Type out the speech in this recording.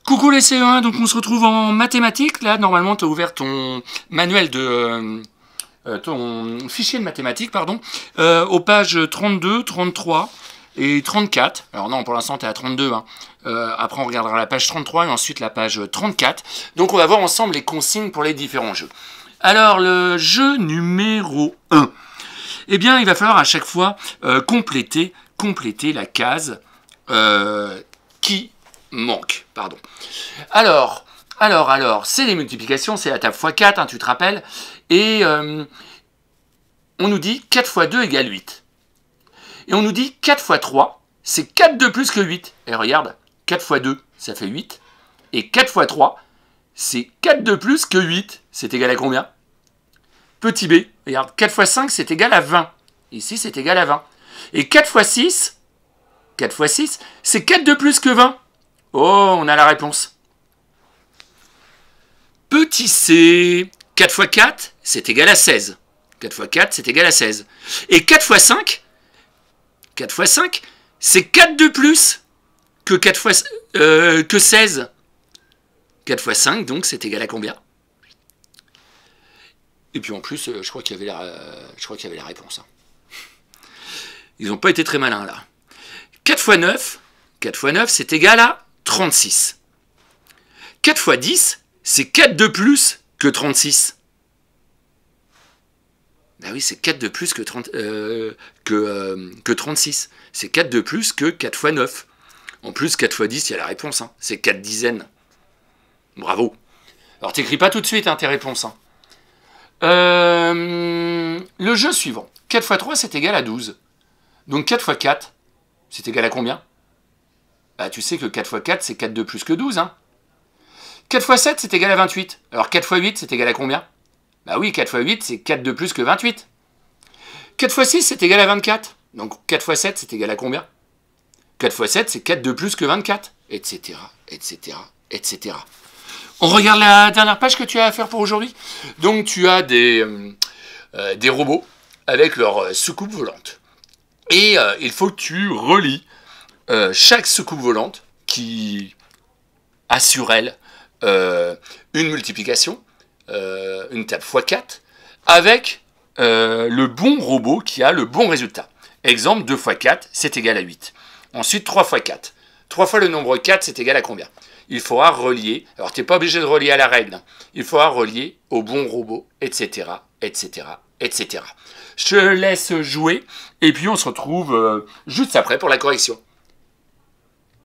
Coucou les CE1, donc on se retrouve en mathématiques. Là, normalement, tu as ouvert ton manuel de... ton fichier de mathématiques, pardon, aux pages 32, 33 et 34. Alors non, pour l'instant, tu es à 32. Hein. Après, on regardera la page 33 et ensuite la page 34. Donc, on va voir ensemble les consignes pour les différents jeux. Alors, le jeu numéro 1. Eh bien, il va falloir à chaque fois compléter la case qui manque. Pardon. Alors, c'est les multiplications, c'est la table x4, hein, tu te rappelles. Et on nous dit 4 x 2 égale 8. Et on nous dit 4 x 3, c'est 4 de plus que 8. Et regarde, 4 x 2, ça fait 8. Et 4 x 3, c'est 4 de plus que 8. C'est égal à combien? Petit b, regarde, 4 x 5, c'est égal à 20. Ici, c'est égal à 20. Et 4 x 6, c'est 4 de plus que 20. Oh, on a la réponse. Petit c, 4 x 4, c'est égal à 16. 4 x 4, c'est égal à 16. Et 4 x 5, c'est 4 de plus que, que 16. 4 x 5, donc, c'est égal à combien? Et puis en plus, je crois qu'il y avait la réponse. Hein. Ils n'ont pas été très malins, là. 4 x 9, c'est égal à 36. 4 x 10, c'est 4 de plus que 36. Ben oui, c'est 4 de plus que 36. C'est 4 de plus que 4 x 9. En plus, 4 x 10, il y a la réponse. Hein. C'est 4 dizaines. Bravo. Alors, t'écris pas tout de suite hein, tes réponses. Hein. Le jeu suivant. 4 x 3, c'est égal à 12. Donc 4 x 4, c'est égal à combien? Bah, tu sais que 4 x 4, c'est 4 de plus que 12. Hein. 4 x 7, c'est égal à 28. Alors 4 x 8, c'est égal à combien? Bah oui, 4 x 8, c'est 4 de plus que 28. 4 x 6, c'est égal à 24. Donc 4 x 7, c'est égal à combien? 4 x 7, c'est 4 de plus que 24. Etc, etc, etc. On regarde la dernière page que tu as à faire pour aujourd'hui. Donc tu as des robots avec leur soucoupe volante. Et il faut que tu relis chaque soucoupe volante qui a sur elle une multiplication, une table x4, avec le bon robot qui a le bon résultat. Exemple, 2 x 4, c'est égal à 8. Ensuite, 3 x 4. 3 fois le nombre 4, c'est égal à combien? Il faudra relier, alors tu n'es pas obligé de relier à la règle, hein. Il faudra relier au bon robot, etc., etc., etc. Je te laisse jouer, et puis on se retrouve juste après pour la correction.